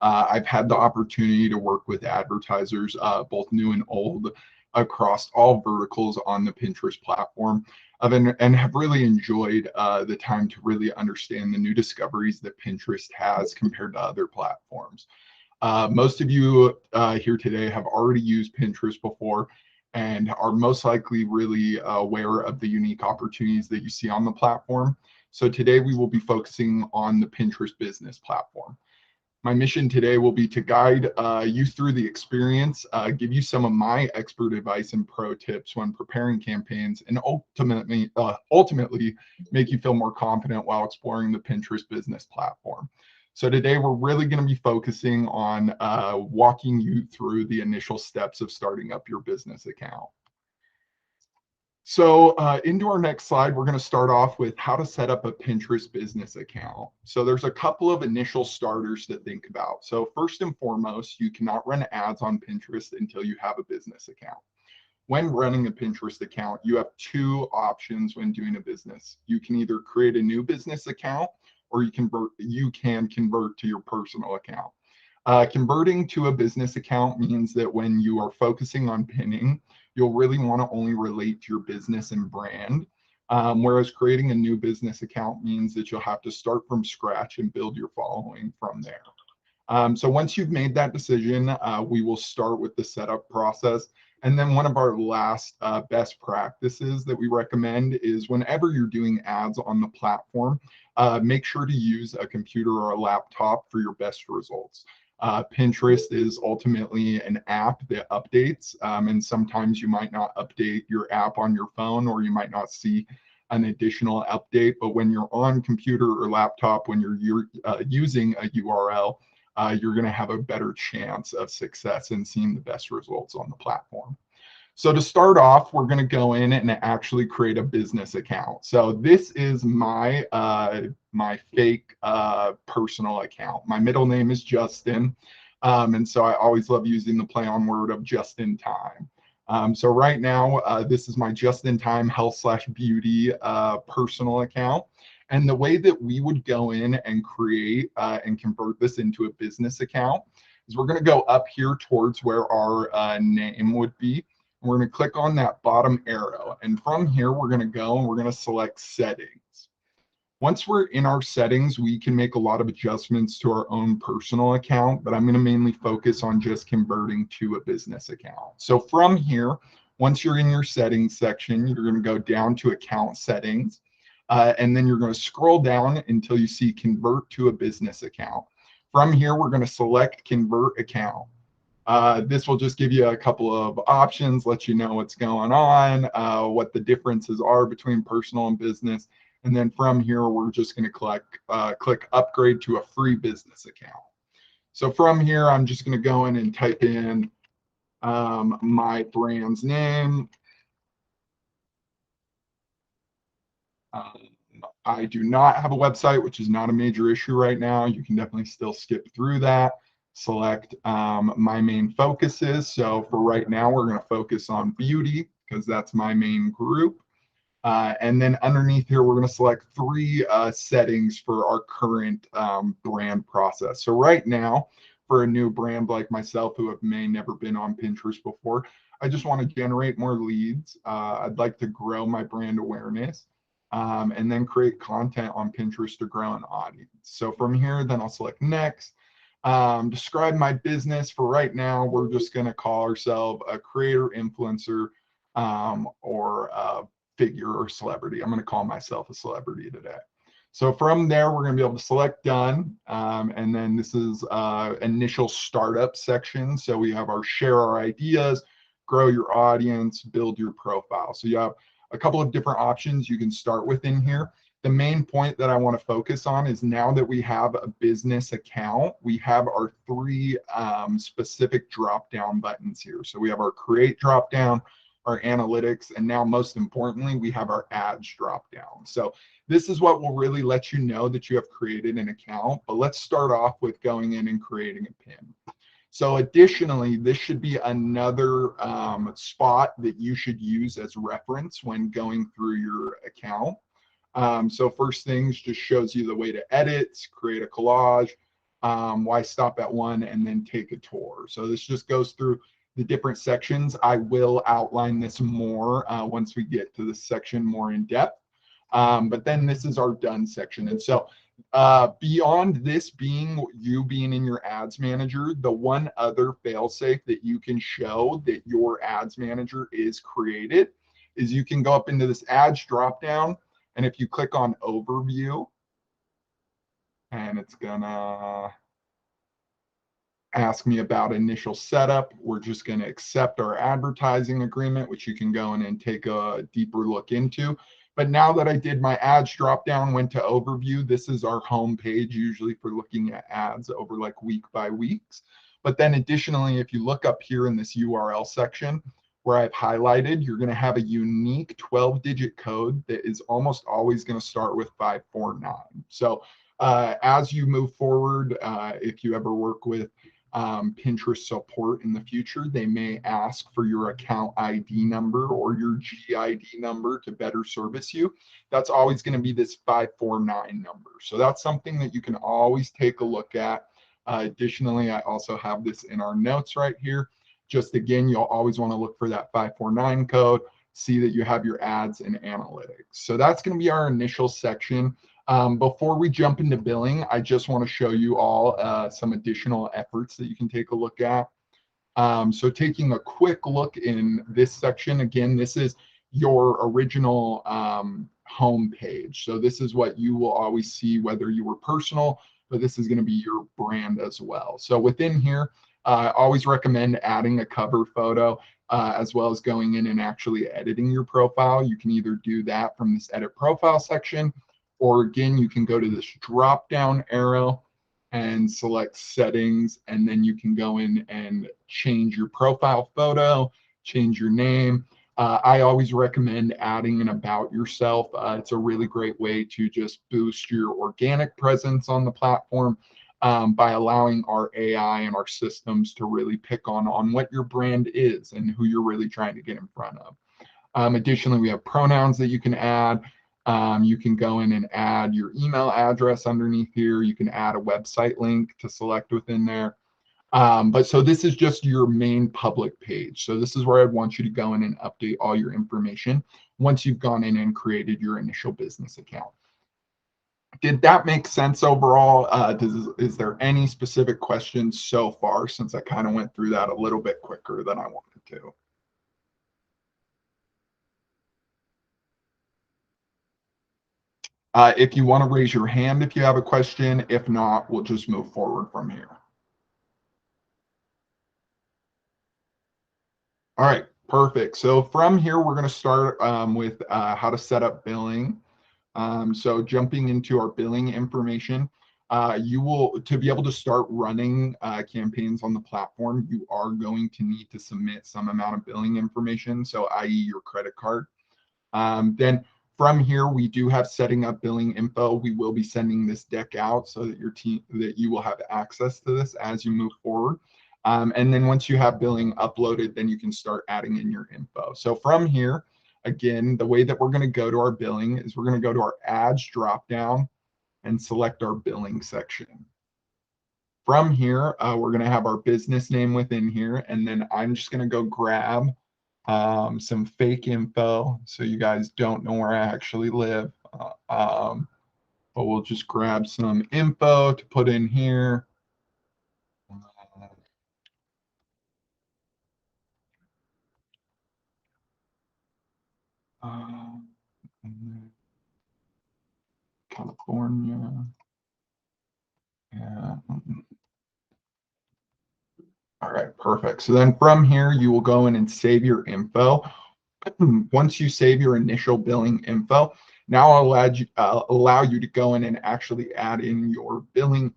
I've had the opportunity to work with advertisers, both new and old, across all verticals on the Pinterest platform. And have really enjoyed the time to really understand the new discoveries that Pinterest has compared to other platforms. Most of you here today have already used Pinterest before and are most likely really aware of the unique opportunities that you see on the platform. So today we will be focusing on the Pinterest business platform. My mission today will be to guide you through the experience, give you some of my expert advice and pro tips when preparing campaigns, and ultimately make you feel more confident while exploring the Pinterest business platform. So today we're really going to be focusing on walking you through the initial steps of starting up your business account. So into our next slide, we're going to start off with how to set up a Pinterest business account. So there's a couple of initial starters to think about. So first and foremost, you cannot run ads on Pinterest until you have a business account. When running a Pinterest account, you have two options when doing a business. You can either create a new business account or you can convert to your personal account. Converting to a business account means that when you are focusing on pinning, you'll really want to only relate to your business and brand. Whereas creating a new business account means that you'll have to start from scratch and build your following from there. So once you've made that decision, we will start with the setup process. And then one of our last best practices that we recommend is whenever you're doing ads on the platform, make sure to use a computer or a laptop for your best results. Pinterest is ultimately an app that updates, and sometimes you might not update your app on your phone, or you might not see an additional update. But when you're on computer or laptop, when you're using a URL, you're going to have a better chance of success and seeing the best results on the platform. So to start off, we're going to go in and actually create a business account. So this is my fake personal account. My middle name is Justin, and so I always love using the play on word of just in time. So right now, this is my just in time health/beauty personal account. And the way that we would go in and create and convert this into a business account is we're going to go up here towards where our name would be. We're going to click on that bottom arrow. And from here, we're going to go and we're going to select settings. Once we're in our settings, we can make a lot of adjustments to our own personal account, but I'm going to mainly focus on just converting to a business account. So from here, once you're in your settings section, you're going to go down to account settings. And then you're going to scroll down until you see convert to a business account. From here, we're going to select convert account. This will just give you a couple of options, let you know what's going on, what the differences are between personal and business. And then from here, we're just going to click upgrade to a free business account. So from here, I'm just going to go in and type in my brand's name. I do not have a website, which is not a major issue right now. You can definitely still skip through that. Select my main focuses. So for right now, we're going to focus on beauty because that's my main group. And then underneath here, we're going to select three settings for our current brand process. So right now, for a new brand like myself who may never been on Pinterest before, I just want to generate more leads. I'd like to grow my brand awareness. And then create content on Pinterest to grow an audience. So from here, then I'll select next. Describe my business. For right now, we're just going to call ourselves a creator, influencer, or a figure or celebrity. I'm going to call myself a celebrity today. So from there, we're going to be able to select done. And then this is initial startup section. So we have our share our ideas, grow your audience, build your profile. So you have a couple of different options you can start with in here. The main point that I want to focus on is now that we have a business account, we have our three specific drop-down buttons here. So we have our create drop-down, our analytics, and now most importantly, we have our ads drop-down. So this is what will really let you know that you have created an account. But let's start off with going in and creating a pin. So additionally, this should be another spot that you should use as reference when going through your account. So first things just shows you the way to edit, create a collage, why stop at one and then take a tour? So this just goes through the different sections. I will outline this more once we get to this section more in depth. But then this is our done section. And so beyond this being you being in your ads manager, the one other failsafe that you can show that your ads manager is created is you can go up into this ads dropdown. And if you click on overview, and it's gonna ask me about initial setup. We're just going to accept our advertising agreement, which you can go in and take a deeper look into. But now that I did my ads drop down, went to overview, this is our home page usually for looking at ads over like week by weeks. But then additionally, if you look up here in this URL section where I've highlighted, you're going to have a unique 12-digit code that is almost always going to start with 549. So as you move forward, if you ever work with Pinterest support in the future, they may ask for your account ID number or your GID number to better service you. That's always going to be this 549 number. So that's something that you can always take a look at. Additionally, I also have this in our notes right here. Just again, you'll always want to look for that 549 code, see that you have your ads and analytics. So that's going to be our initial section. Before we jump into billing, I just want to show you all some additional efforts that you can take a look at. So taking a quick look in this section, again, this is your original home page. So this is what you will always see whether you were personal, but this is going to be your brand as well. So within here, I always recommend adding a cover photo as well as going in and actually editing your profile. You can either do that from this edit profile section, or again, you can go to this drop down arrow and select settings, and then you can go in and change your profile photo, change your name. I always recommend adding an about yourself. It's a really great way to just boost your organic presence on the platform by allowing our AI and our systems to really pick on what your brand is and who you're really trying to get in front of. Additionally, we have pronouns that you can add. You can go in and add your email address underneath here. You can add a website link to select within there. But so this is just your main public page. So this is where I'd want you to go in and update all your information once you've gone in and created your initial business account. Did that make sense overall? Is there any specific questions so far, since I kind of went through that a little bit quicker than I wanted to? If you want to raise your hand if you have a question. If not, we'll just move forward from here. All right, perfect. So from here, we're going to start with how to set up billing. So jumping into our billing information, you will, to be able to start running campaigns on the platform, you are going to need to submit some amount of billing information, so i.e. your credit card. Then from here, we do have setting up billing info. We will be sending this deck out so that your team, that you will have access to this as you move forward. And then once you have billing uploaded, then you can start adding in your info. So from here, again, the way that we're going to go to our billing is we're going to go to our ads dropdown and select our billing section. From here, we're going to have our business name within here, and then I'm just going to go grab some fake info so you guys don't know where I actually live. But we'll just grab some info to put in here. California. Yeah. All right, perfect. So then from here, you will go in and save your info. Once you save your initial billing info, now I'll allow you to go in and actually add in your billing,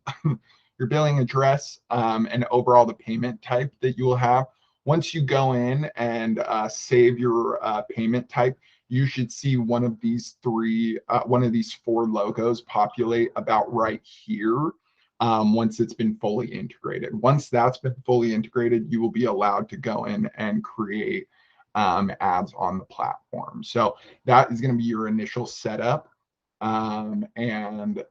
your billing address, and overall the payment type that you will have. Once you go in and save your payment type, you should see one of these four logos populate about right here. Once it's been fully integrated. Once that's been fully integrated, you will be allowed to go in and create ads on the platform. So that is going to be your initial setup. And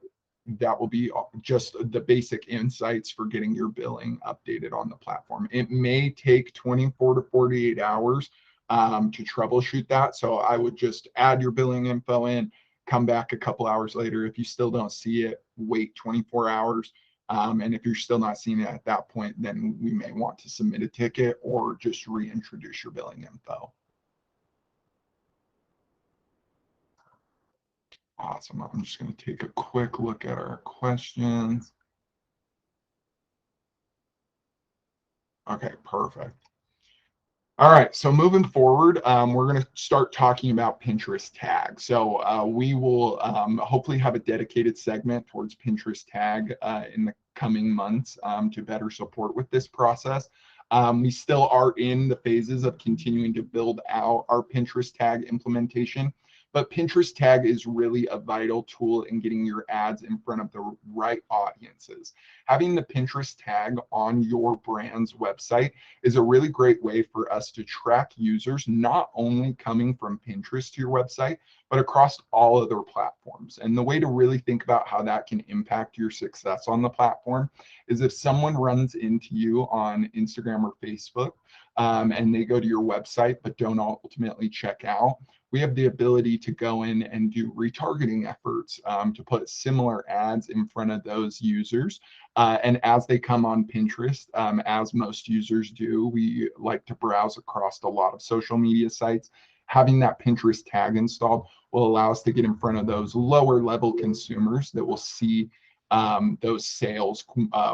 that will be just the basic insights for getting your billing updated on the platform. It may take 24 to 48 hours to troubleshoot that. So I would just add your billing info in, come back a couple hours later. If you still don't see it, wait 24 hours. And if you're still not seeing it at that point, then we may want to submit a ticket or just reintroduce your billing info. Awesome. I'm just going to take a quick look at our questions. Okay, perfect. All right, so moving forward, we're going to start talking about Pinterest tags. So we will hopefully have a dedicated segment towards Pinterest tag in the coming months to better support with this process. We still are in the phases of continuing to build out our Pinterest tag implementation, but Pinterest tag is really a vital tool in getting your ads in front of the right audiences. Having the Pinterest tag on your brand's website is a really great way for us to track users, not only coming from Pinterest to your website, but across all other platforms. And the way to really think about how that can impact your success on the platform is if someone runs into you on Instagram or Facebook and they go to your website but don't ultimately check out, we have the ability to go in and do retargeting efforts to put similar ads in front of those users. And as they come on Pinterest, as most users do, we like to browse across a lot of social media sites. Having that Pinterest tag installed will allow us to get in front of those lower level consumers that will see those sales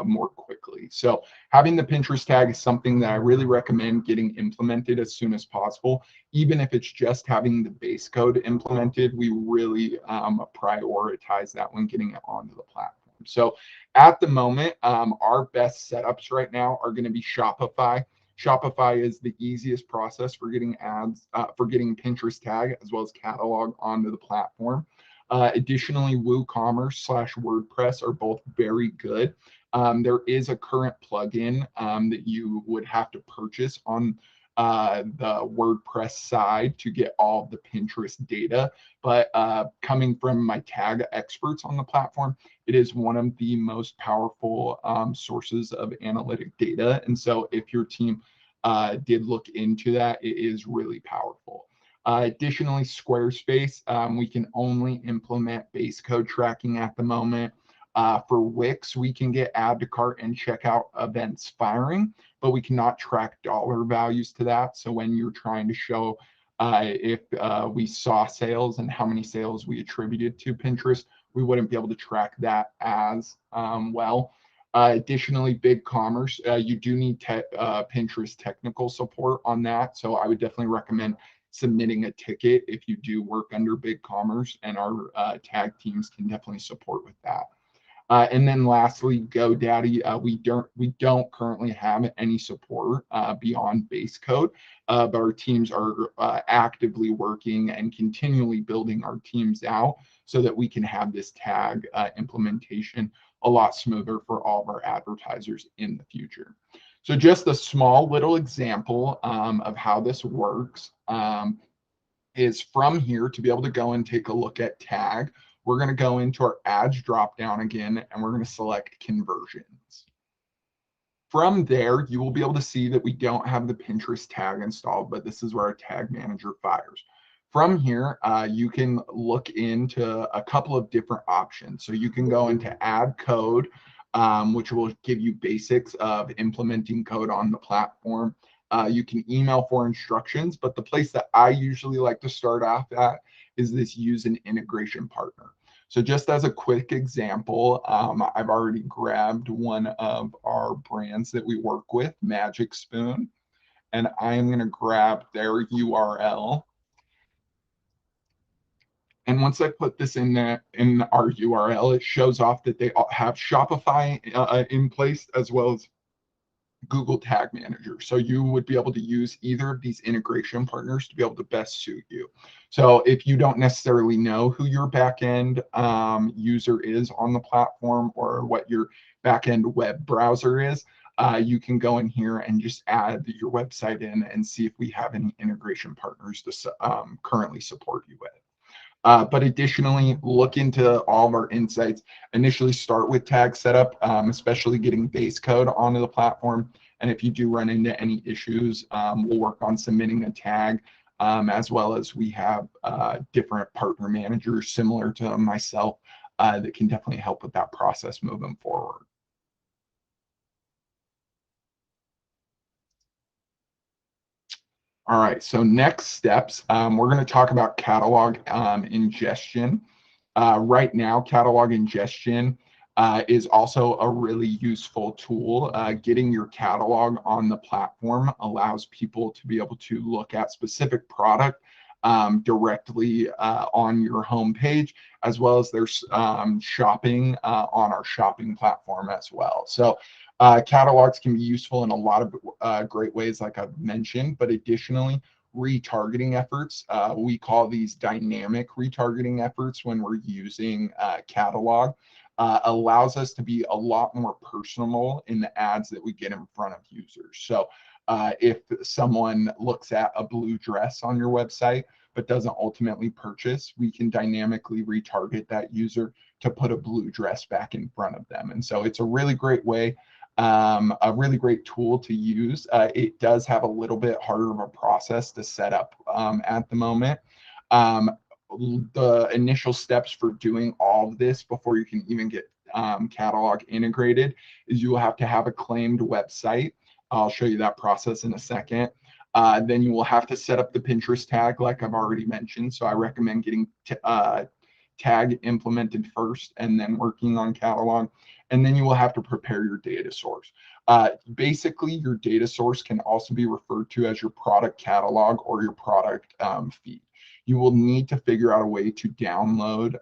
more quickly. So having the Pinterest tag is something that I really recommend getting implemented as soon as possible. Even if it's just having the base code implemented, we really prioritize that when getting it onto the platform. So at the moment, our best setups right now are going to be Shopify. Shopify is the easiest process for getting ads, for getting Pinterest tag as well as catalog onto the platform. Additionally, WooCommerce / WordPress are both very good. There is a current plugin that you would have to purchase on the WordPress side to get all of the Pinterest data. But coming from my tag experts on the platform, it is one of the most powerful sources of analytic data. And so if your team did look into that, it is really powerful. Additionally, Squarespace, we can only implement base code tracking at the moment. For Wix, we can get add to cart and checkout events firing, but we cannot track dollar values to that. So when you're trying to show if we saw sales and how many sales we attributed to Pinterest, we wouldn't be able to track that as well. Additionally, BigCommerce, you do need Pinterest technical support on that. So I would definitely recommend submitting a ticket if you do work under BigCommerce, and our tag teams can definitely support with that. And then lastly, GoDaddy, we don't currently have any support beyond base code, but our teams are actively working and continually building our teams out so that we can have this tag implementation a lot smoother for all of our advertisers in the future. So just a small little example of how this works is from here to be able to go and take a look at tag. We're going to go into our ads drop down again, and we're going to select conversions. From there, you will be able to see that we don't have the Pinterest tag installed, but this is where our tag manager fires. From here, you can look into a couple of different options. So you can go into add code, which will give you basics of implementing code on the platform. You can email for instructions, but the place that I usually like to start off at is this use an integration partner. So just as a quick example, I've already grabbed one of our brands that we work with, Magic Spoon, and I am going to grab their URL. And once I put this in our URL, it shows off that they have Shopify in place as well as Google Tag Manager. So you would be able to use either of these integration partners to be able to best suit you. So if you don't necessarily know who your backend user is on the platform or what your backend web browser is, you can go in here and just add your website in and see if we have any integration partners to currently support you with. But additionally, look into all of our insights. Initially start with tag setup, especially getting base code onto the platform. And if you do run into any issues, we'll work on submitting a tag, as well as we have different partner managers similar to myself that can definitely help with that process moving forward. All right, so next steps, we're going to talk about catalog ingestion. Right now, catalog ingestion is also a really useful tool. Getting your catalog on the platform allows people to be able to look at specific product directly on your homepage, as well as there's shopping on our shopping platform as well. So catalogs can be useful in a lot of great ways, like I've mentioned, but additionally, retargeting efforts. We call these dynamic retargeting efforts when we're using catalog. Allows us to be a lot more personal in the ads that we get in front of users. So if someone looks at a blue dress on your website but doesn't ultimately purchase, we can dynamically retarget that user to put a blue dress back in front of them. And so it's a really great way, a really great tool to use. It does have a little bit harder of a process to set up at the moment. The initial steps for doing all of this before you can even get catalog integrated is you will have to have a claimed website. I'll show you that process in a second. Then you will have to set up the Pinterest tag, like I've already mentioned. So I recommend getting tag implemented first and then working on catalog. And then you will have to prepare your data source. Basically, your data source can also be referred to as your product catalog or your product feed. You will need to figure out a way to download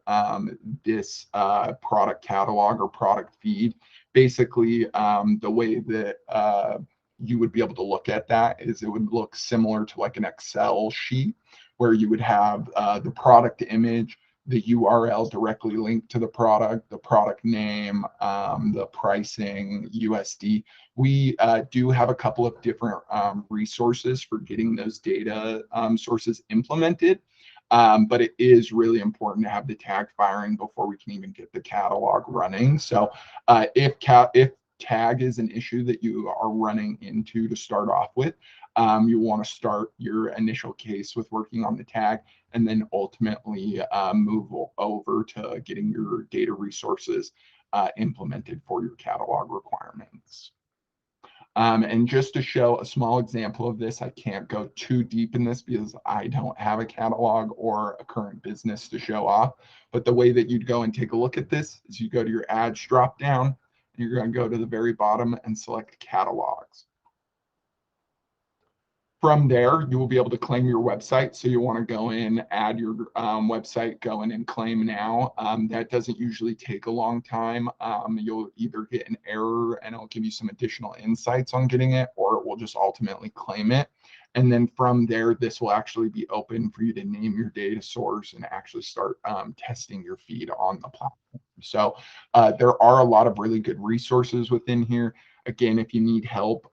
this product catalog or product feed. Basically, the way that you would be able to look at that is it would look similar to like an Excel sheet where you would have the product image, the URL directly linked to the product name, the pricing, USD. We do have a couple of different resources for getting those data sources implemented. But it is really important to have the tag firing before we can even get the catalog running. So if tag is an issue that you are running into to start off with, you want to start your initial case with working on the tag and then ultimately move over to getting your data resources implemented for your catalog requirements. And just to show a small example of this, I can't go too deep in this because I don't have a catalog or a current business to show off. But the way that you'd go and take a look at this is you go to your ads drop down, and you're going to go to the very bottom and select catalogs. From there, you will be able to claim your website. So you want to go in, add your website, go in and claim now. That doesn't usually take a long time. You'll either get an error and it'll give you some additional insights on getting it, or it will just ultimately claim it. And then from there, this will actually be open for you to name your data source and actually start testing your feed on the platform. So there are a lot of really good resources within here. Again, if you need help,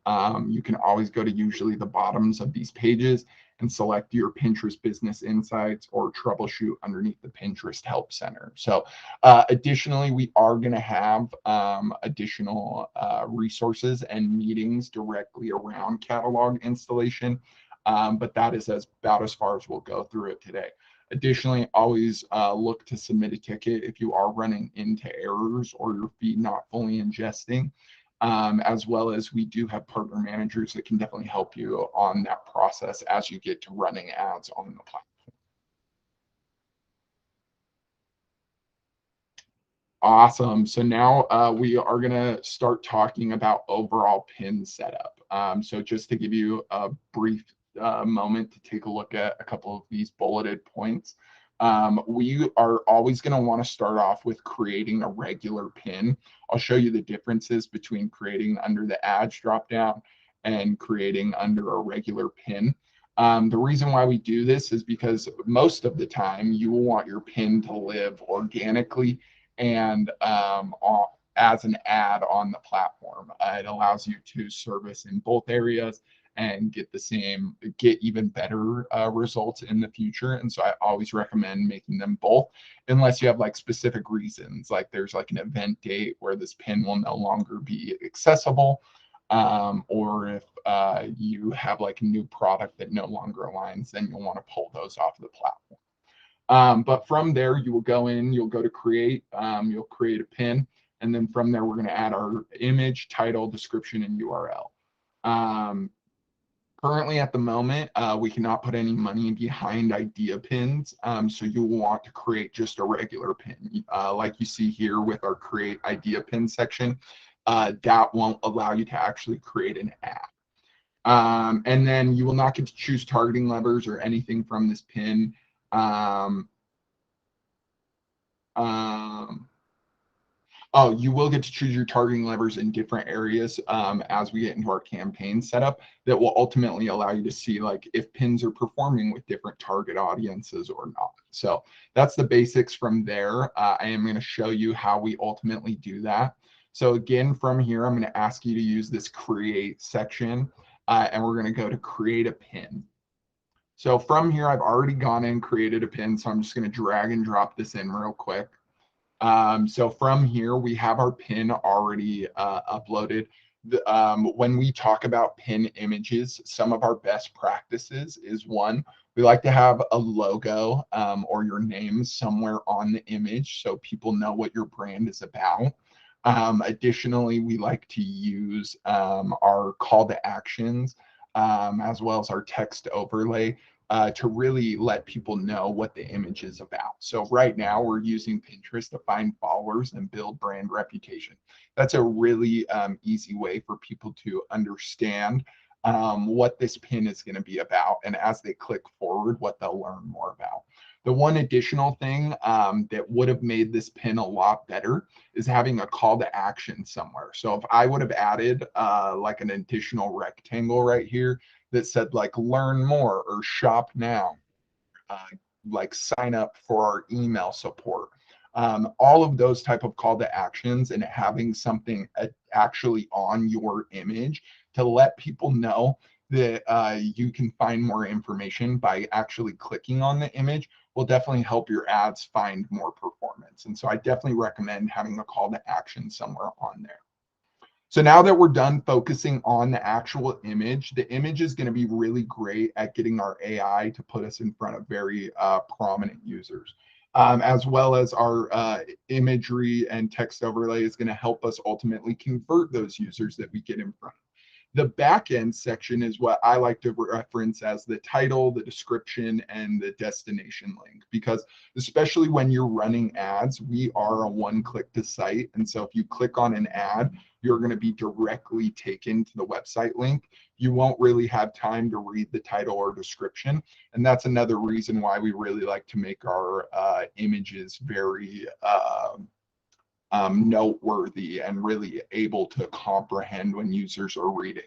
you can always go to usually the bottoms of these pages and select your Pinterest Business Insights or troubleshoot underneath the Pinterest Help Center. So additionally, we are going to have additional resources and meetings directly around catalog installation, but that is about as far as we'll go through it today. Additionally, always look to submit a ticket if you are running into errors or your feed not fully ingesting. As well as we do have partner managers that can definitely help you on that process as you get to running ads on the platform. Awesome. So now we are going to start talking about overall pin setup. So just to give you a brief moment to take a look at a couple of these bulleted points. We are always going to want to start off with creating a regular pin. I'll show you the differences between creating under the ads dropdown and creating under a regular pin. The reason why we do this is because most of the time you will want your pin to live organically and as an ad on the platform. It allows you to service in both areas and get even better results in the future. And so I always recommend making them both, unless you have like specific reasons, like there's like an event date where this pin will no longer be accessible, or if you have like a new product that no longer aligns, then you'll want to pull those off of the platform. But from there, you will go in, you'll go to create, you'll create a pin, and then from there, we're going to add our image, title, description, and URL. Currently, at the moment, we cannot put any money behind idea pins, so you will want to create just a regular pin. Like you see here with our create idea pin section, that won't allow you to actually create an ad. And then you will not get to choose targeting levers or anything from this pin. Oh, you will get to choose your targeting levers in different areas as we get into our campaign setup that will ultimately allow you to see like if pins are performing with different target audiences or not. So that's the basics from there. I am going to show you how we ultimately do that. So again, from here, I'm going to ask you to use this create section, and we're going to go to create a pin. So from here, I've already gone in and created a pin. So I'm just going to drag and drop this in real quick. So from here, we have our pin already uploaded. When we talk about pin images, some of our best practices is one, we like to have a logo or your name somewhere on the image so people know what your brand is about. Additionally, we like to use our call to actions as well as our text overlay to really let people know what the image is about. So right now we're using Pinterest to find followers and build brand reputation. That's a really easy way for people to understand what this pin is going to be about. And as they click forward, what they'll learn more about. The one additional thing that would have made this pin a lot better is having a call to action somewhere. So if I would have added like an additional rectangle right here that said like learn more or shop now, like sign up for our email support, all of those type of call to actions, and having something actually on your image to let people know that you can find more information by actually clicking on the image will definitely help your ads find more performance. And so I definitely recommend having a call to action somewhere on there. So now that we're done focusing on the actual image, the image is going to be really great at getting our AI to put us in front of very prominent users, as well as our imagery and text overlay is going to help us ultimately convert those users that we get in front of. The back end section is what I like to reference as the title, the description, and the destination link, because especially when you're running ads, we are a one-click to site. And so if you click on an ad, you're going to be directly taken to the website link. You won't really have time to read the title or description. And that's another reason why we really like to make our images very noteworthy and really able to comprehend when users are reading.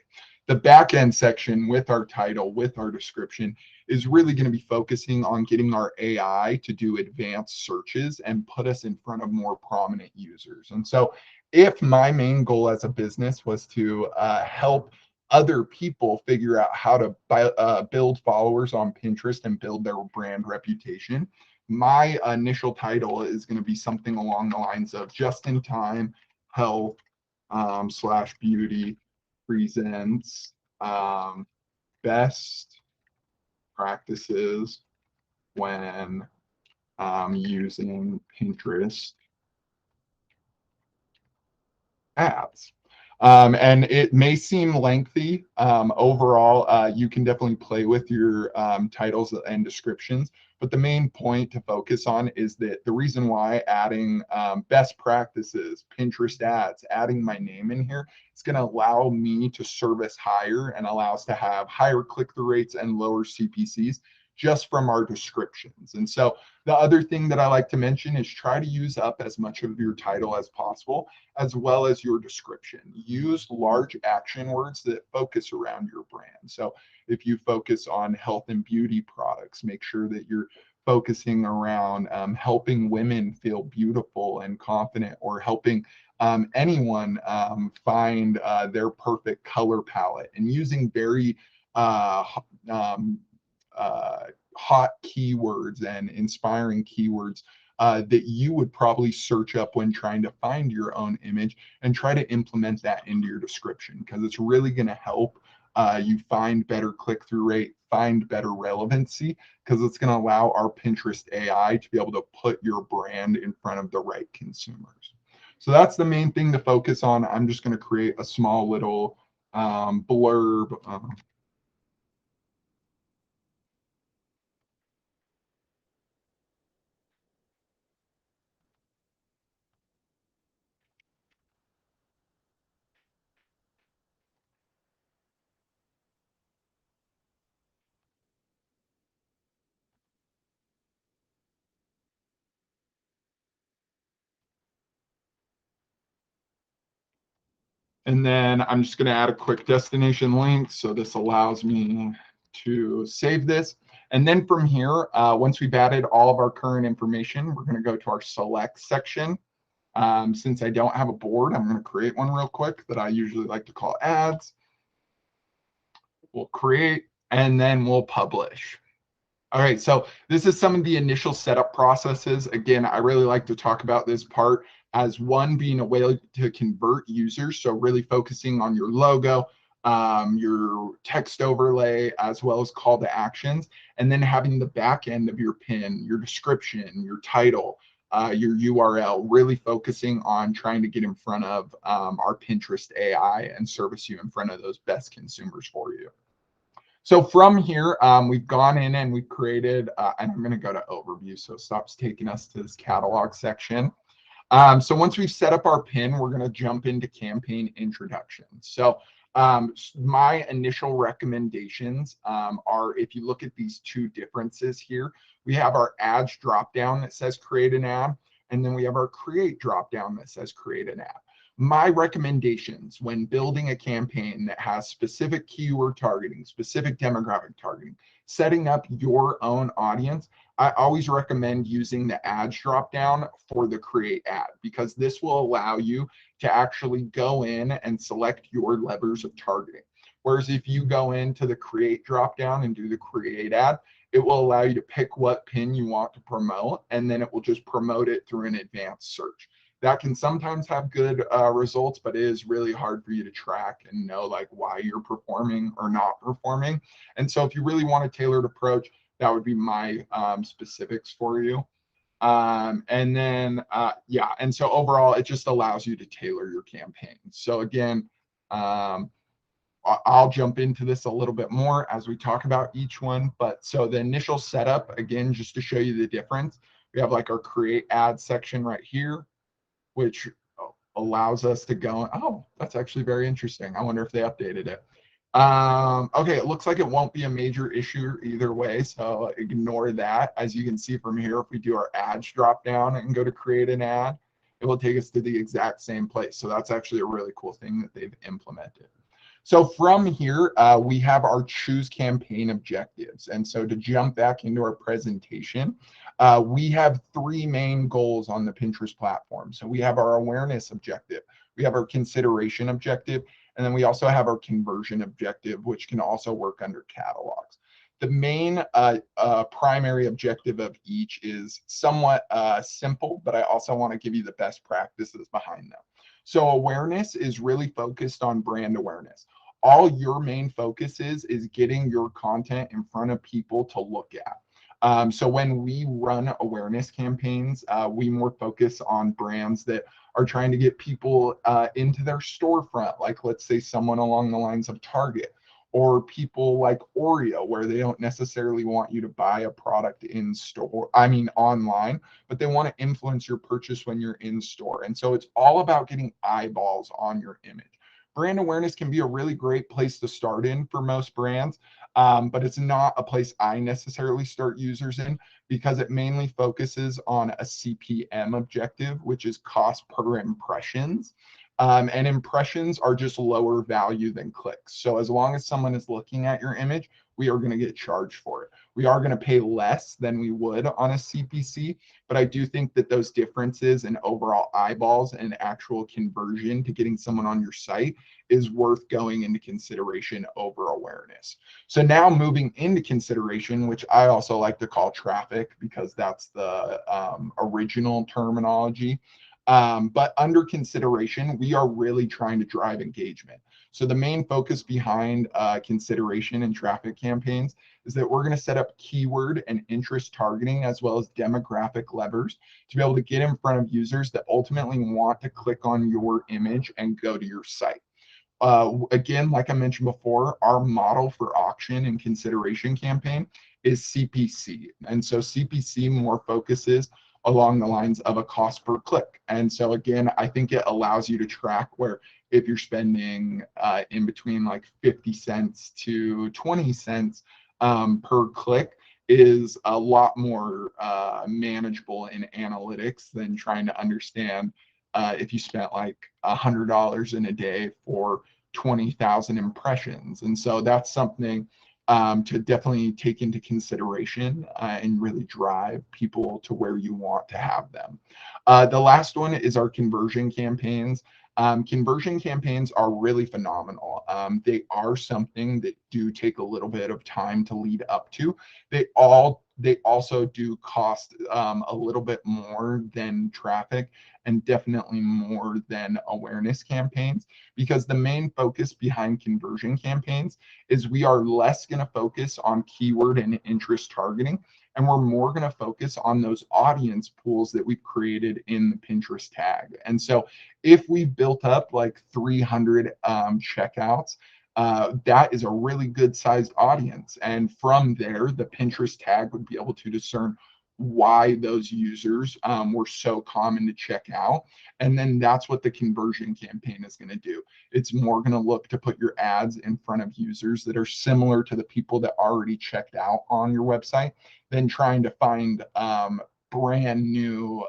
The back end section with our title, with our description, is really going to be focusing on getting our AI to do advanced searches and put us in front of more prominent users. And so if my main goal as a business was to help other people figure out how to build followers on Pinterest and build their brand reputation, my initial title is going to be something along the lines of just in time health / beauty presents best practices when using Pinterest ads. And it may seem lengthy. Overall, you can definitely play with your titles and descriptions, but the main point to focus on is that the reason why adding best practices, Pinterest ads, adding my name in here, it's going to allow me to service higher and allow us to have higher click-through rates and lower CPCs just from our descriptions. And so the other thing that I like to mention is try to use up as much of your title as possible, as well as your description. Use large action words that focus around your brand. So if you focus on health and beauty products, make sure that you're focusing around helping women feel beautiful and confident, or helping anyone find their perfect color palette, and using very uh, um, hot keywords and inspiring keywords that you would probably search up when trying to find your own image, and try to implement that into your description, because it's really going to help you find better click-through rate, find better relevancy, because it's going to allow our Pinterest AI to be able to put your brand in front of the right consumers. So that's the main thing to focus on. I'm just going to create a small little blurb. And then I'm just going to add a quick destination link. So this allows me to save this. And then from here, once we've added all of our current information, we're going to go to our select section. Since I don't have a board, I'm going to create one real quick that I usually like to call ads. We'll create, and then we'll publish. All right, so this is some of the initial setup processes. Again, I really like to talk about this part as one being a way to convert users. So really focusing on your logo, your text overlay, as well as call to actions, and then having the back end of your pin, your description, your title, your URL, really focusing on trying to get in front of our Pinterest AI and service you in front of those best consumers for you. So from here, we've gone in and we've created, and I'm going to go to overview, so it stops taking us to this catalog section. So once we've set up our pin, we're going to jump into campaign introduction. So my initial recommendations are, if you look at these two differences here, we have our ads dropdown that says create an ad, and then we have our create dropdown that says create an ad. My recommendations when building a campaign that has specific keyword targeting, specific demographic targeting, setting up your own audience, I always recommend using the ads dropdown for the create ad, because this will allow you to actually go in and select your levers of targeting. Whereas if you go into the create dropdown and do the create ad, it will allow you to pick what pin you want to promote, and then it will just promote it through an advanced search. That can sometimes have good results, but it is really hard for you to track and know like why you're performing or not performing. And so if you really want a tailored approach, that would be my specifics for you. And then, yeah, and so overall, it just allows you to tailor your campaign. So again, I'll jump into this a little bit more as we talk about each one. But so the initial setup, again, just to show you the difference, we have like our create ad section right here, which allows us to go, oh, that's actually very interesting. I wonder if they updated it. Okay, it looks like it won't be a major issue either way, so ignore that. As you can see from here, if we do our ads drop down and go to create an ad, it will take us to the exact same place. So that's actually a really cool thing that they've implemented. So from here, we have our choose campaign objectives. And so to jump back into our presentation, we have three main goals on the Pinterest platform. So we have our awareness objective, we have our consideration objective, and then we also have our conversion objective, which can also work under catalogs. The main primary objective of each is somewhat simple, but I also want to give you the best practices behind them. So awareness is really focused on brand awareness. All your main focus is getting your content in front of people to look at. So when we run awareness campaigns, we more focus on brands that are trying to get people into their storefront, like let's say someone along the lines of Target, or people like Oreo, where they don't necessarily want you to buy a product in store, I mean online, but they want to influence your purchase when you're in store. And so it's all about getting eyeballs on your image. Brand awareness can be a really great place to start in for most brands, but it's not a place I necessarily start users in, because it mainly focuses on a CPM objective, which is cost per impressions. And impressions are just lower value than clicks. So as long as someone is looking at your image, we are going to get charged for it. We are going to pay less than we would on a CPC, but I do think that those differences in overall eyeballs and actual conversion to getting someone on your site is worth going into consideration over awareness. So now moving into consideration, which I also like to call traffic because that's the original terminology. But under consideration, we are really trying to drive engagement. So the main focus behind consideration and traffic campaigns is that we're going to set up keyword and interest targeting as well as demographic levers to be able to get in front of users that ultimately want to click on your image and go to your site. Again, like I mentioned before, our model for auction and consideration campaign is CPC. And so CPC more focuses along the lines of a cost per click. And so again, I think it allows you to track where if you're spending in between like 50 cents to 20 cents per click is a lot more manageable in analytics than trying to understand if you spent like $100 in a day for 20,000 impressions. And so that's something to definitely take into consideration and really drive people to where you want to have them. The last one is our conversion campaigns. Conversion campaigns are really phenomenal. They are something that do take a little bit of time to lead up to. They also do cost a little bit more than traffic and definitely more than awareness campaigns, because the main focus behind conversion campaigns is we are less going to focus on keyword and interest targeting, and we're more going to focus on those audience pools that we've created in the Pinterest tag. And so if we built up like 300 checkouts, that is a really good sized audience. And from there, the Pinterest tag would be able to discern why those users were so common to check out. And then that's what the conversion campaign is going to do. It's more going to look to put your ads in front of users that are similar to the people that already checked out on your website than trying to find brand new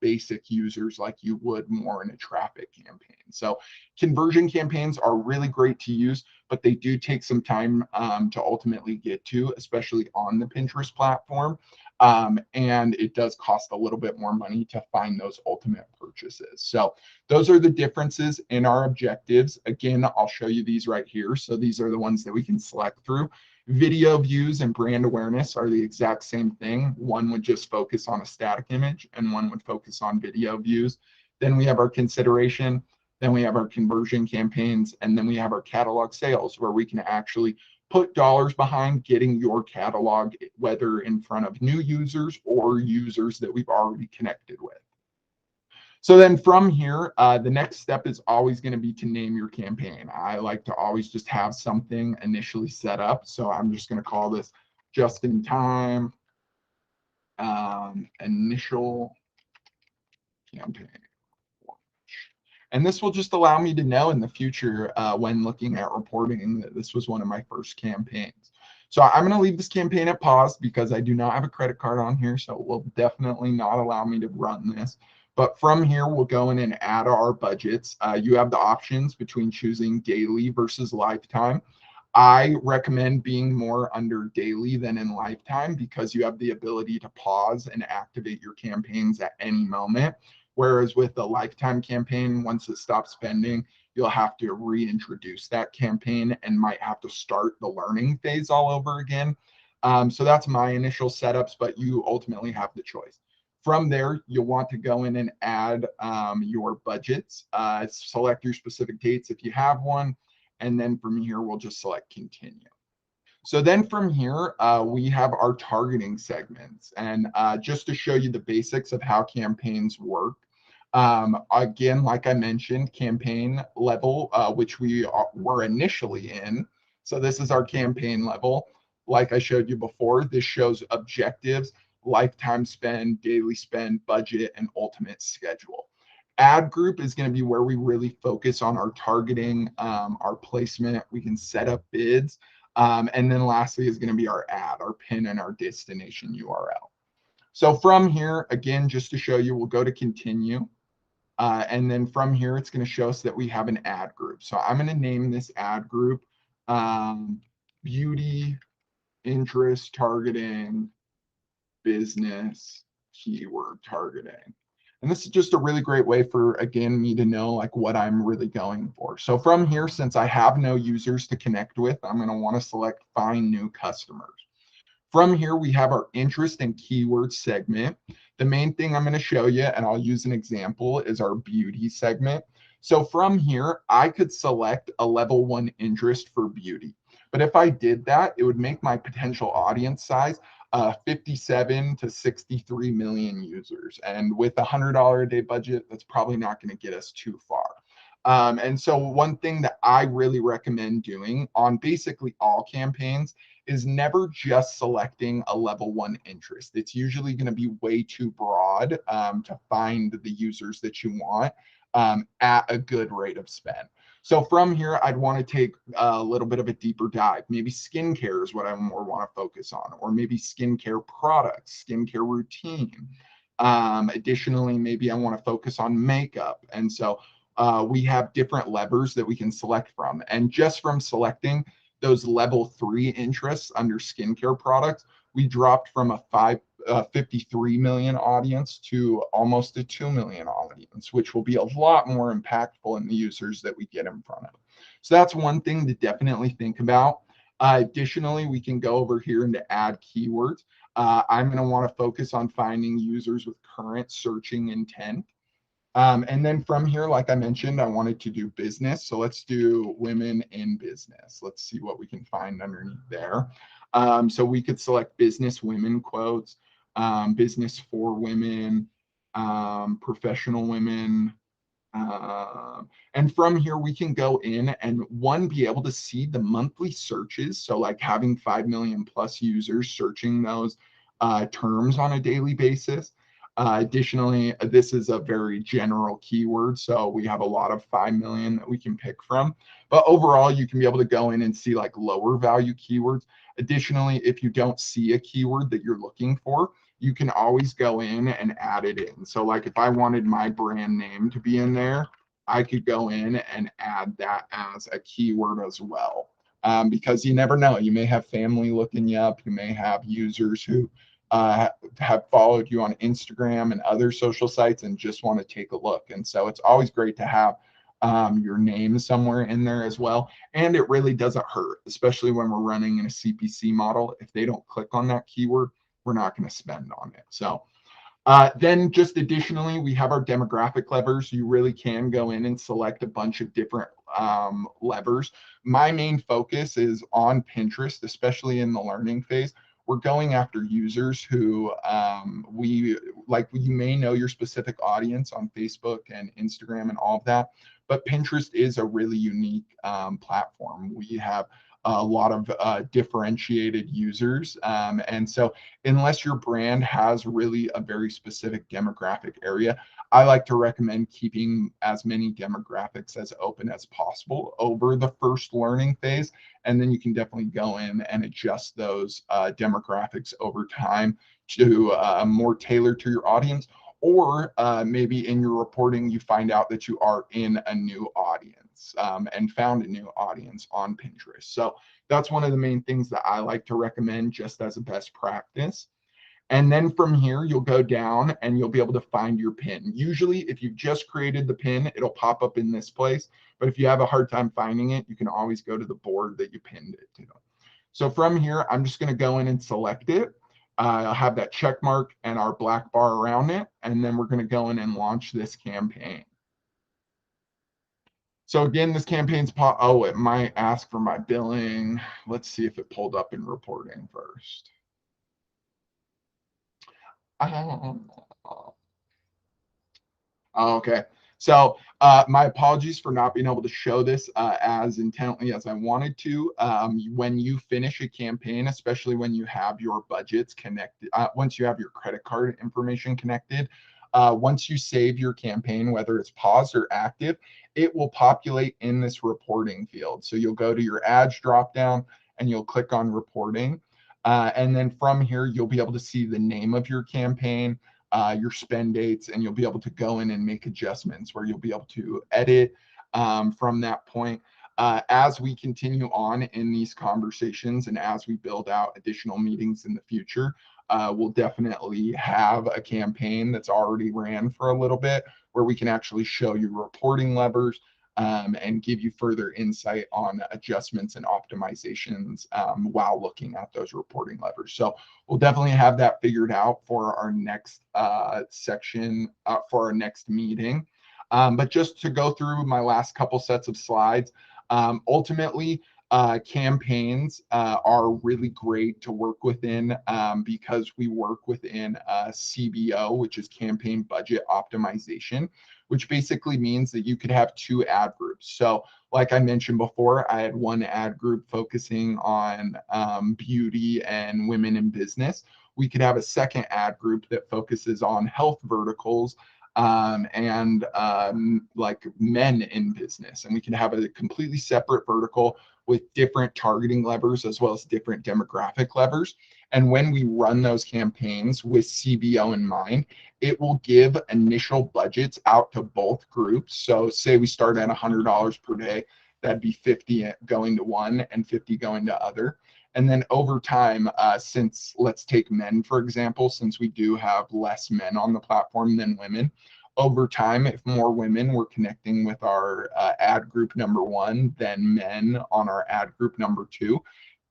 basic users like you would more in a traffic campaign. So conversion campaigns are really great to use, but they do take some time to ultimately get to, especially on the Pinterest platform. And it does cost a little bit more money to find those ultimate purchases. So those are the differences in our objectives. Again, I'll show you these right here. So these are the ones that we can select through. Video views and brand awareness are the exact same thing. One would just focus on a static image and one would focus on video views. Then we have our consideration, then we have our conversion campaigns, and then we have our catalog sales, where we can actually put dollars behind getting your catalog, whether in front of new users or users that we've already connected with. So then from here, the next step is always going to be to name your campaign. I like to always just have something initially set up. So I'm just going to call this just in time initial campaign. And this will just allow me to know in the future when looking at reporting that this was one of my first campaigns. So I'm going to leave this campaign at pause because I do not have a credit card on here. So it will definitely not allow me to run this. But from here, we'll go in and add our budgets. You have the options between choosing daily versus lifetime. I recommend being more under daily than in lifetime because you have the ability to pause and activate your campaigns at any moment. Whereas with the lifetime campaign, once it stops spending, you'll have to reintroduce that campaign and might have to start the learning phase all over again. So that's my initial setups, but you ultimately have the choice. From there, you'll want to go in and add your budgets, select your specific dates if you have one, and then from here, we'll just select continue. So then from here, we have our targeting segments. And just to show you the basics of how campaigns work, again, like I mentioned, campaign level, which we were initially in. So this is our campaign level. Like I showed you before, this shows objectives, lifetime spend, daily spend, budget, and ultimate schedule. Ad group is going to be where we really focus on our targeting, our placement. We can set up bids. And then lastly is going to be our ad, our pin, and our destination URL. So from here, again, just to show you, we'll go to continue. And then from here, it's going to show us that we have an ad group. So I'm going to name this ad group beauty interest targeting business keyword targeting. And this is just a really great way for, again, me to know like what I'm really going for. So from here, since I have no users to connect with, I'm going to want to select find new customers. From here, we have our interest and keyword segment. The main thing I'm going to show you, and I'll use an example, is our beauty segment. So from here, I could select a level 1 interest for beauty. But if I did that, it would make my potential audience size 57 to 63 million users. And with a $100 a day budget, that's probably not going to get us too far. And so one thing that I really recommend doing on basically all campaigns is never just selecting a level 1 interest. It's usually going to be way too broad to find the users that you want at a good rate of spend. So from here, I'd want to take a little bit of a deeper dive. Maybe skincare is what I more want to focus on, or maybe skincare products, skincare routine. Additionally, maybe I want to focus on makeup. And so we have different levers that we can select from. And just from selecting those level 3 interests under skincare products, we dropped from a 53 million audience to almost a 2 million audience, which will be a lot more impactful in the users that we get in front of. So that's one thing to definitely think about. Additionally, we can go over here into add keywords. I'm going to want to focus on finding users with current searching intent. And then from here, like I mentioned, I wanted to do business. So let's do women in business. Let's see what we can find underneath there. So we could select business women quotes, business for women, professional women. And from here, we can go in and be able to see the monthly searches. So like having 5 million plus users searching those terms on a daily basis. Additionally, this is a very general keyword, so we have a lot of 5 million that we can pick from. But overall, you can be able to go in and see like lower value keywords. Additionally, if you don't see a keyword that you're looking for, you can always go in and add it in. So like if I wanted my brand name to be in there, I could go in and add that as a keyword as well. Because you never know, you may have family looking you up, you may have users who have followed you on Instagram and other social sites and just want to take a look. And so it's always great to have your name somewhere in there as well. And it really doesn't hurt, especially when we're running in a CPC model. If they don't click on that keyword, we're not going to spend on it. So then just additionally, we have our demographic levers. You really can go in and select a bunch of different levers. My main focus is on Pinterest, especially in the learning phase. We're going after users who you may know your specific audience on Facebook and Instagram and all of that, but Pinterest is a really unique platform. We have a lot of differentiated users. And so unless your brand has really a very specific demographic area, I like to recommend keeping as many demographics as open as possible over the first learning phase. And then you can definitely go in and adjust those demographics over time to more tailored to your audience. Or maybe in your reporting, you find out that you are in a new audience and found a new audience on Pinterest. So that's one of the main things that I like to recommend just as a best practice. And then from here, you'll go down and you'll be able to find your pin. Usually, if you've just created the pin, it'll pop up in this place. But if you have a hard time finding it, you can always go to the board that you pinned it to. So from here, I'm just going to go in and select it. I'll have that check mark and our black bar around it. And then we're going to go in and launch this campaign. So again, this campaign's it might ask for my billing. Let's see if it pulled up in reporting first. Okay. So my apologies for not being able to show this as intently as I wanted to. When you finish a campaign, especially when you have your budgets connected, once you have your credit card information connected, once you save your campaign, whether it's paused or active, it will populate in this reporting field. So you'll go to your ads dropdown and you'll click on reporting. And then from here, you'll be able to see the name of your campaign, your spend dates, and you'll be able to go in and make adjustments where you'll be able to edit from that point. As we continue on in these conversations and as we build out additional meetings in the future, we'll definitely have a campaign that's already ran for a little bit where we can actually show you reporting levers and give you further insight on adjustments and optimizations while looking at those reporting levers. So we'll definitely have that figured out for our next section, for our next meeting. But just to go through my last couple sets of slides, ultimately, campaigns are really great to work within because we work within CBO, which is campaign budget optimization, which basically means that you could have two ad groups. So like I mentioned before, I had one ad group focusing on beauty and women in business. We could have a second ad group that focuses on health verticals and like men in business. And we can have a completely separate vertical with different targeting levers as well as different demographic levers. And when we run those campaigns with CBO in mind, it will give initial budgets out to both groups. So say we start at $100 per day, that'd be 50 going to one and 50 going to other. And then over time, since let's take men, for example, since we do have less men on the platform than women, over time, if more women were connecting with our ad group number one than men on our ad group number two,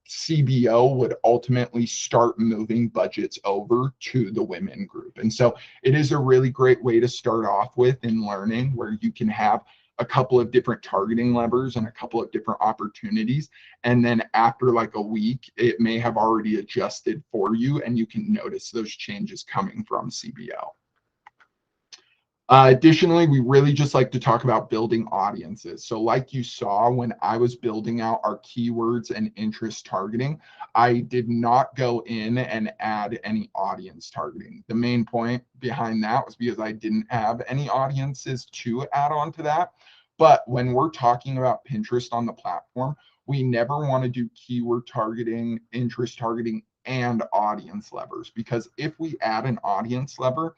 CBO would ultimately start moving budgets over to the women group. And so it is a really great way to start off with in learning, where you can have a couple of different targeting levers and a couple of different opportunities. And then after like a week, it may have already adjusted for you and you can notice those changes coming from CBO. Additionally, we really just like to talk about building audiences. So like you saw when I was building out our keywords and interest targeting, I did not go in and add any audience targeting. The main point behind that was because I didn't have any audiences to add on to that. But when we're talking about Pinterest on the platform, we never want to do keyword targeting, interest targeting, and audience levers, because if we add an audience lever,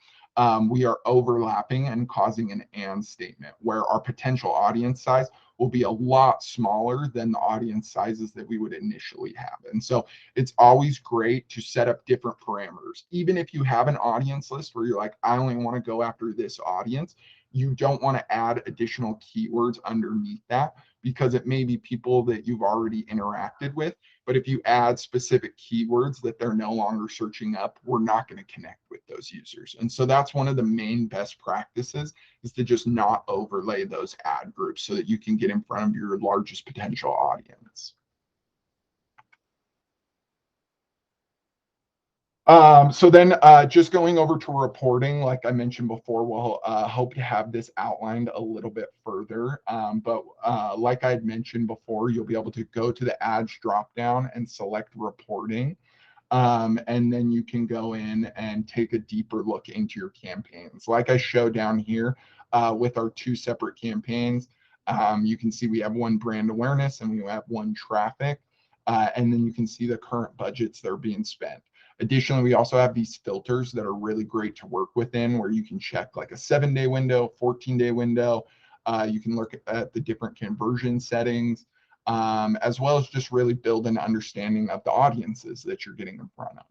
we are overlapping and causing an and statement where our potential audience size will be a lot smaller than the audience sizes that we would initially have. And so it's always great to set up different parameters. Even if you have an audience list where you're like, I only want to go after this audience, you don't want to add additional keywords underneath that because it may be people that you've already interacted with. But if you add specific keywords that they're no longer searching up, we're not going to connect with those users. And so that's one of the main best practices, is to just not overlay those ad groups so that you can get in front of your largest potential audience. So then just going over to reporting, like I mentioned before, we'll hope to have this outlined a little bit further. But like I had mentioned before, you'll be able to go to the ads dropdown and select reporting. And then you can go in and take a deeper look into your campaigns. Like I showed down here with our two separate campaigns, you can see we have one brand awareness and we have one traffic. And then you can see the current budgets that are being spent. Additionally, we also have these filters that are really great to work within, where you can check like a 7-day window, 14-day window. You can look at the different conversion settings, as well as just really build an understanding of the audiences that you're getting in front of.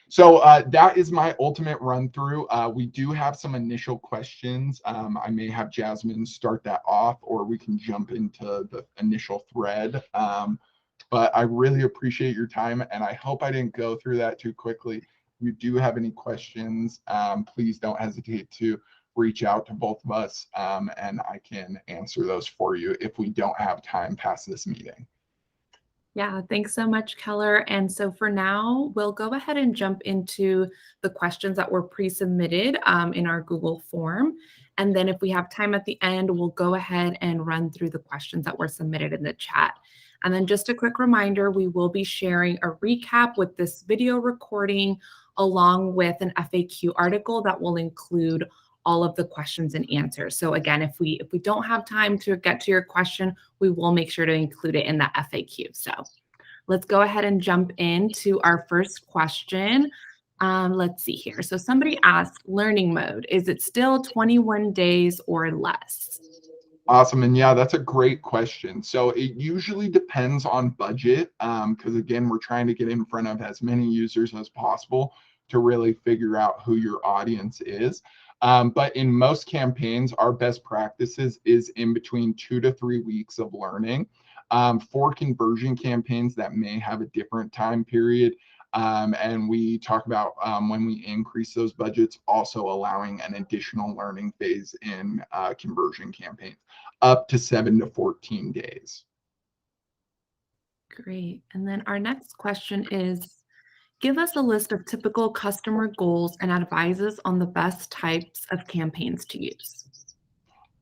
So that is my ultimate run through. We do have some initial questions. I may have Jasmine start that off, or we can jump into the initial thread. But I really appreciate your time, and I hope I didn't go through that too quickly. If you do have any questions, please don't hesitate to reach out to both of us, and I can answer those for you if we don't have time past this meeting. Yeah, thanks so much, Keller. And so for now, we'll go ahead and jump into the questions that were pre-submitted in our Google form. And then if we have time at the end, we'll go ahead and run through the questions that were submitted in the chat. And then just a quick reminder, we will be sharing a recap with this video recording along with an FAQ article that will include all of the questions and answers. So again, if we don't have time to get to your question, we will make sure to include it in the FAQ. So let's go ahead and jump into our first question. Let's see here. So somebody asked learning mode. Is it still 21 days or less? Awesome. And yeah, that's a great question. So it usually depends on budget, because again, we're trying to get in front of as many users as possible to really figure out who your audience is. But in most campaigns, our best practices is in between 2 to 3 weeks of learning. For conversion campaigns that may have a different time period, and we talk about when we increase those budgets, also allowing an additional learning phase in conversion campaigns up to 7 to 14 days. Great. And then our next question is, give us a list of typical customer goals and advises on the best types of campaigns to use.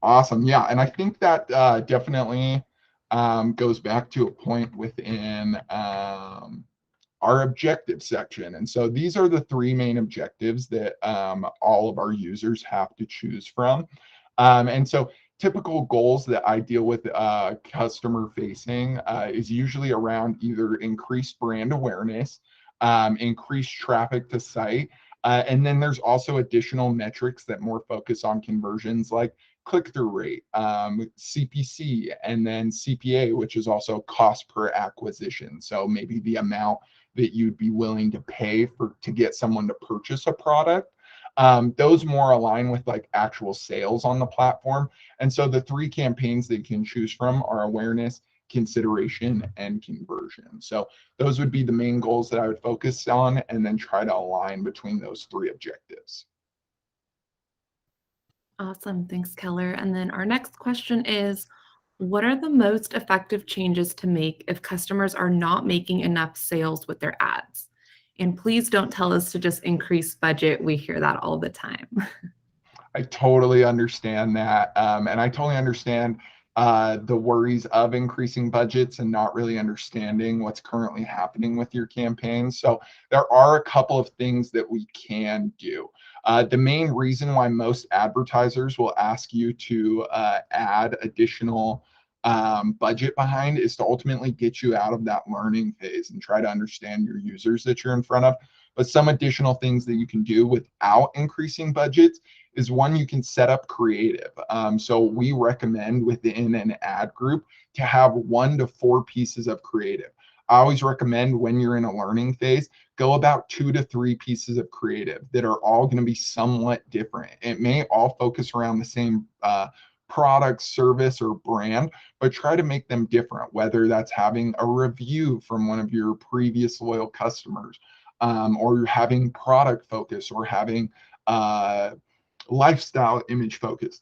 Awesome. Yeah. And I think that definitely goes back to a point within our objective section. And so these are the three main objectives that all of our users have to choose from. And so typical goals that I deal with customer facing is usually around either increased brand awareness, increased traffic to site, and then there's also additional metrics that more focus on conversions like click-through rate, CPC, and then CPA, which is also cost per acquisition. So maybe the amount that you'd be willing to pay to get someone to purchase a product. Those more align with like actual sales on the platform. And so the three campaigns that you can choose from are awareness, consideration, and conversion. So those would be the main goals that I would focus on and then try to align between those three objectives. Awesome. Thanks, Keller. And then our next question is, what are the most effective changes to make if customers are not making enough sales with their ads? And please don't tell us to just increase budget. We hear that all the time. I totally understand that. And I totally understand the worries of increasing budgets and not really understanding what's currently happening with your campaigns. So there are a couple of things that we can do. The main reason why most advertisers will ask you to add additional budget behind is to ultimately get you out of that learning phase and try to understand your users that you're in front of. But some additional things that you can do without increasing budgets is one, you can set up creative. So we recommend within an ad group to have 1 to 4 pieces of creative. I always recommend when you're in a learning phase, go about 2 to 3 pieces of creative that are all going to be somewhat different. It may all focus around the same product, service, or brand, but try to make them different, whether that's having a review from one of your previous loyal customers, or you're having product focus, or having lifestyle image focus.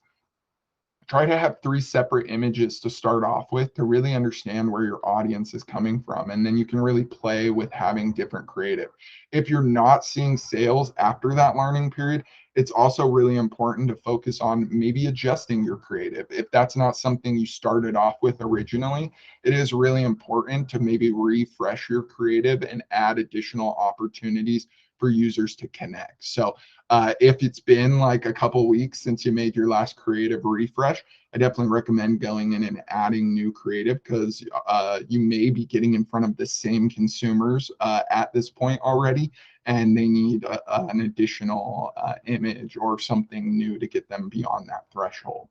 Try to have 3 separate images to start off with to really understand where your audience is coming from. And then you can really play with having different creative. If you're not seeing sales after that learning period, it's also really important to focus on maybe adjusting your creative. If that's not something you started off with originally, it is really important to maybe refresh your creative and add additional opportunities for users to connect. So if it's been like a couple weeks since you made your last creative refresh, I definitely recommend going in and adding new creative, because you may be getting in front of the same consumers at this point already, and they need an additional image or something new to get them beyond that threshold.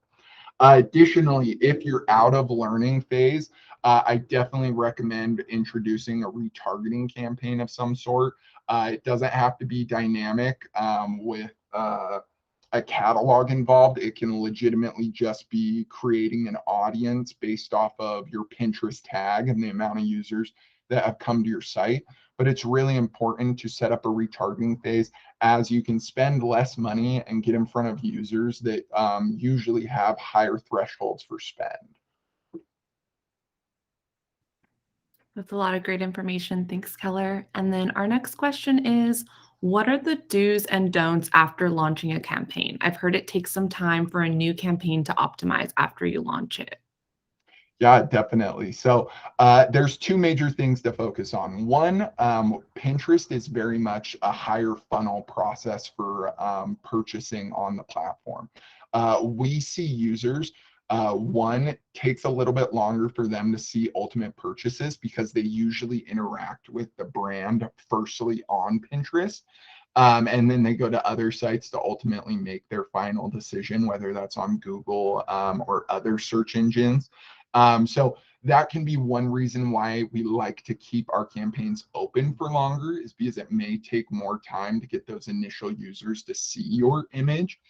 Additionally, if you're out of learning phase, I definitely recommend introducing a retargeting campaign of some sort. It doesn't have to be dynamic with a catalog involved. It can legitimately just be creating an audience based off of your Pinterest tag and the amount of users that have come to your site. But it's really important to set up a retargeting phase, as you can spend less money and get in front of users that usually have higher thresholds for spend. That's a lot of great information. Thanks, Keller. And then our next question is, what are the do's and don'ts after launching a campaign? I've heard it takes some time for a new campaign to optimize after you launch it. Yeah, definitely. So there's 2 major things to focus on. One, Pinterest is very much a higher funnel process for purchasing on the platform. We see users, one, takes a little bit longer for them to see ultimate purchases because they usually interact with the brand firstly on Pinterest. And then they go to other sites to ultimately make their final decision, whether that's on Google or other search engines. So that can be one reason why we like to keep our campaigns open for longer, is because it may take more time to get those initial users to see your image.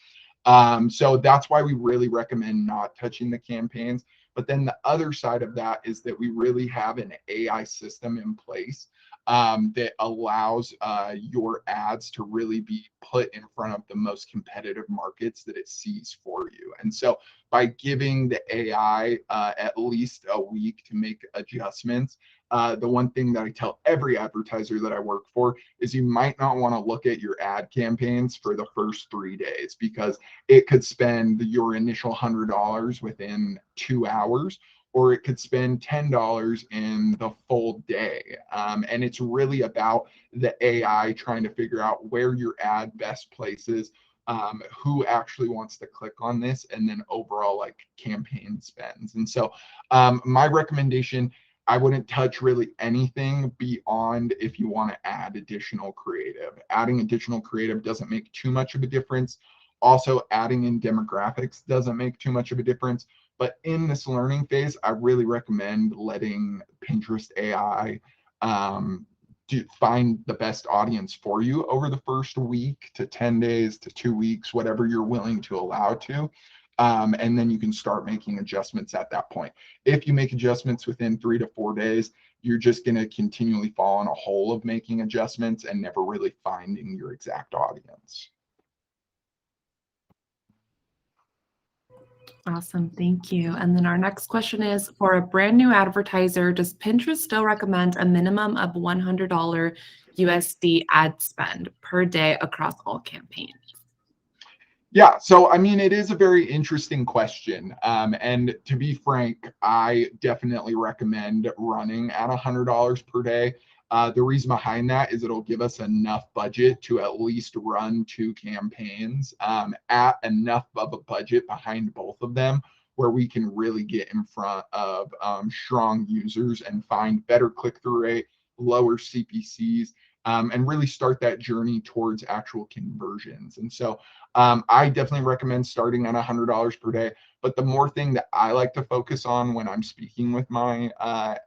So that's why we really recommend not touching the campaigns. But then the other side of that is that we really have an AI system in place that allows your ads to really be put in front of the most competitive markets that it sees for you. And so by giving the AI at least a week to make adjustments, the one thing that I tell every advertiser that I work for is you might not want to look at your ad campaigns for the first 3 days, because it could spend your initial $100 within 2 hours, or it could spend $10 in the full day. And it's really about the AI trying to figure out where your ad best places, who actually wants to click on this, and then overall like campaign spends. And so my recommendation, I wouldn't touch really anything beyond if you want to add additional creative. Adding additional creative doesn't make too much of a difference. Also, adding in demographics doesn't make too much of a difference. But in this learning phase, I really recommend letting Pinterest AI find the best audience for you over the first week to 10 days to 2 weeks, whatever you're willing to allow to. And then you can start making adjustments at that point. If you make adjustments within 3 to 4 days, you're just going to continually fall in a hole of making adjustments and never really finding your exact audience. Awesome, thank you. And then our next question is, for a brand new advertiser, does Pinterest still recommend a minimum of $100 USD ad spend per day across all campaigns? Yeah, so I mean, it is a very interesting question. And to be frank, I definitely recommend running at $100 per day. The reason behind that is it'll give us enough budget to at least run 2 campaigns at enough of a budget behind both of them, where we can really get in front of strong users and find better click-through rate, lower CPCs, and really start that journey towards actual conversions. And so I definitely recommend starting at $100 per day. But the more thing that I like to focus on when I'm speaking with my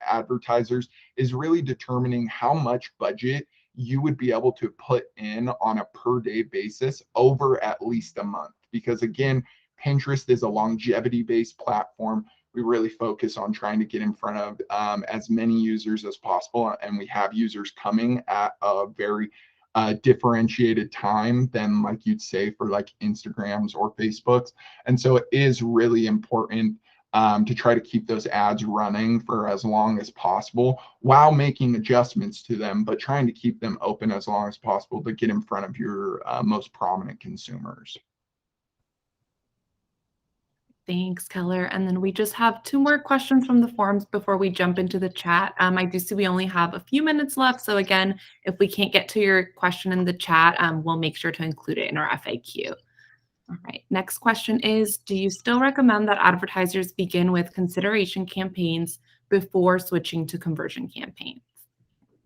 advertisers is really determining how much budget you would be able to put in on a per day basis over at least a month. Because again, Pinterest is a longevity based platform. We really focus on trying to get in front of as many users as possible. And we have users coming at a very differentiated time than like you'd say for like Instagrams or Facebooks. And so it is really important to try to keep those ads running for as long as possible while making adjustments to them, but trying to keep them open as long as possible to get in front of your most prominent consumers. Thanks, Keller. And then we just have 2 more questions from the forums before we jump into the chat. I do see we only have a few minutes left. So again, if we can't get to your question in the chat, we'll make sure to include it in our FAQ. All right, next question is, do you still recommend that advertisers begin with consideration campaigns before switching to conversion campaigns?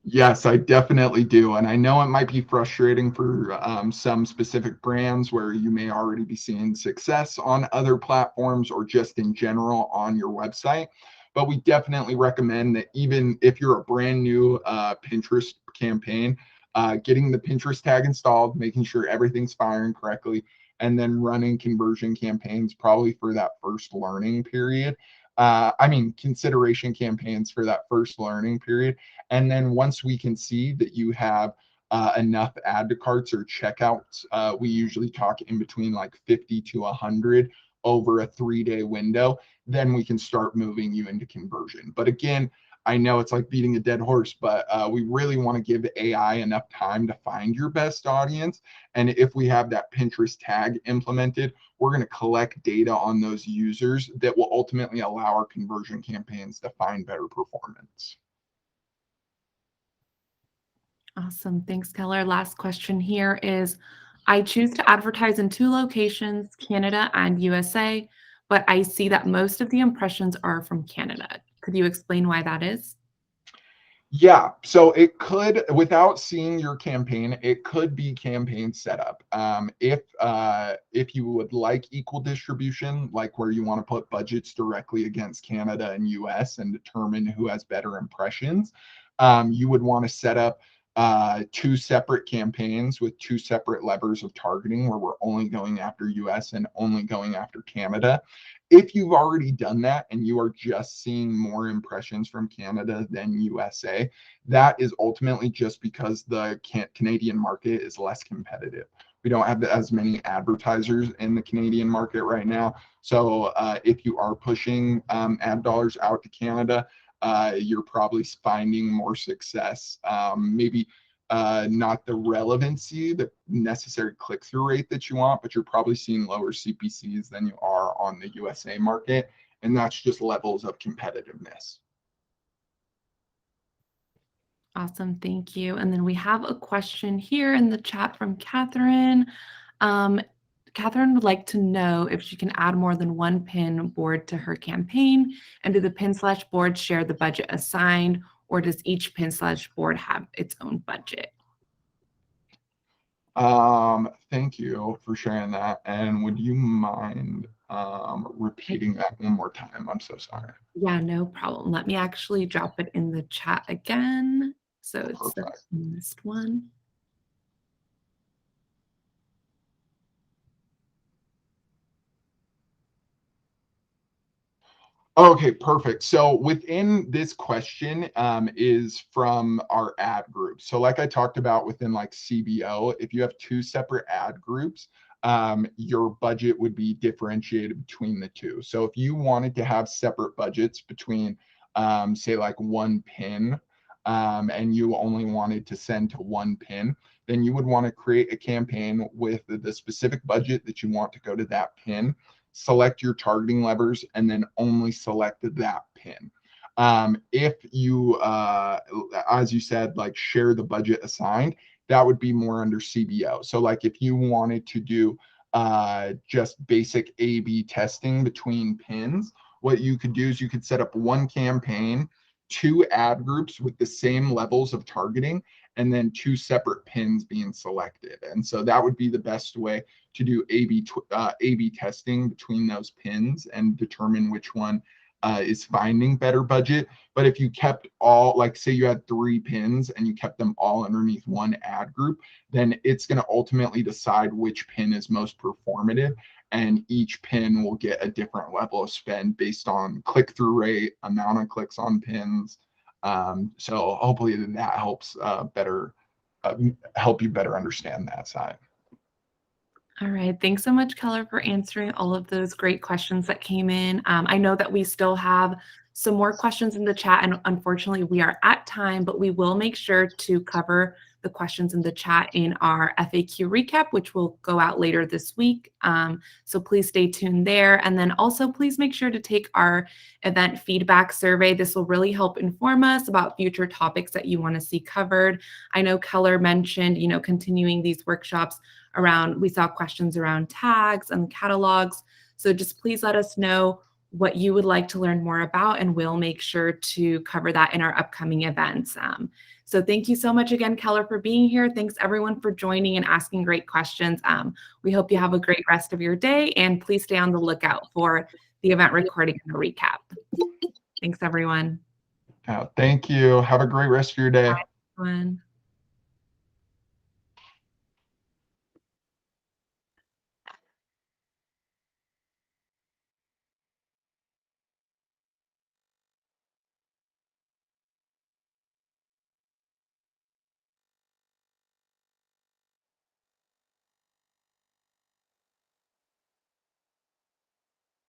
Yes, I definitely do. And I know it might be frustrating for some specific brands where you may already be seeing success on other platforms or just in general on your website. But we definitely recommend that even if you're a brand new Pinterest campaign, getting the Pinterest tag installed, making sure everything's firing correctly, and then running conversion campaigns probably for that first learning period. Consideration campaigns for that first learning period. And then once we can see that you have enough add to carts or checkouts, we usually talk in between like 50 to 100 over a 3-day window, then we can start moving you into conversion. But again, I know it's like beating a dead horse, but we really want to give AI enough time to find your best audience. And if we have that Pinterest tag implemented, we're going to collect data on those users that will ultimately allow our conversion campaigns to find better performance. Awesome. Thanks, Keller. Last question here is, I choose to advertise in 2 locations, Canada and USA, but I see that most of the impressions are from Canada. Could you explain why that is? Yeah, so it could, without seeing your campaign, it could be campaign setup. If you would like equal distribution, like where you want to put budgets directly against Canada and US and determine who has better impressions, you would want to set up two separate campaigns with two separate levers of targeting where we're only going after US and only going after Canada. If you've already done that and you are just seeing more impressions from Canada than USA, that is ultimately just because the Canadian market is less competitive. We don't have as many advertisers in the Canadian market right now. So if you are pushing ad dollars out to Canada, you're probably finding more success. Maybe not the relevancy, the necessary click-through rate that you want, but you're probably seeing lower CPCs than you are on the USA market. And that's just levels of competitiveness. Awesome, thank you. And then we have a question here in the chat from Catherine. Catherine would like to know if she can add more than one pin board to her campaign, and do the pin/board share the budget assigned, or does each pin/board have its own budget? Thank you for sharing that. And would you mind repeating that one more time? I'm so sorry. Yeah, no problem. Let me actually drop it in the chat again. So it's the Perfect. missed one. Okay, perfect. So within this question is from our ad group. So like I talked about within like CBO, if you have two separate ad groups, your budget would be differentiated between the two. So if you wanted to have separate budgets between, say like one pin, and you only wanted to send to one pin, then you would want to create a campaign with the specific budget that you want to go to that pin, select your targeting levers, and then only select that pin. If you, as you said, like share the budget assigned, that would be more under CBO. So like if you wanted to do just basic A/B testing between pins, what you could do is you could set up one campaign, two ad groups with the same levels of targeting, and then two separate pins being selected. And so that would be the best way to do A/B testing between those pins and determine which one is finding better budget. But if you kept all, like say you had three pins and you kept them all underneath one ad group, then it's going to ultimately decide which pin is most performative. And each pin will get a different level of spend based on click-through rate, amount of clicks on pins. So hopefully that helps help you better understand that side. All right. Thanks so much, Keller, for answering all of those great questions that came in. I know that we still have some more questions in the chat, and unfortunately we are at time, but we will make sure to cover the questions in the chat in our FAQ recap, which will go out later this week. So please stay tuned there. And then also please make sure to take our event feedback survey. This will really help inform us about future topics that you want to see covered. I know Keller mentioned, continuing these workshops around, we saw questions around tags and catalogs. So just please let us know what you would like to learn more about, and we'll make sure to cover that in our upcoming events. So thank you so much again, Keller, for being here. Thanks everyone for joining and asking great questions. We hope you have a great rest of your day, and please stay on the lookout for the event recording and the recap. Thanks everyone. Thank you. Have a great rest of your day. Bye, everyone.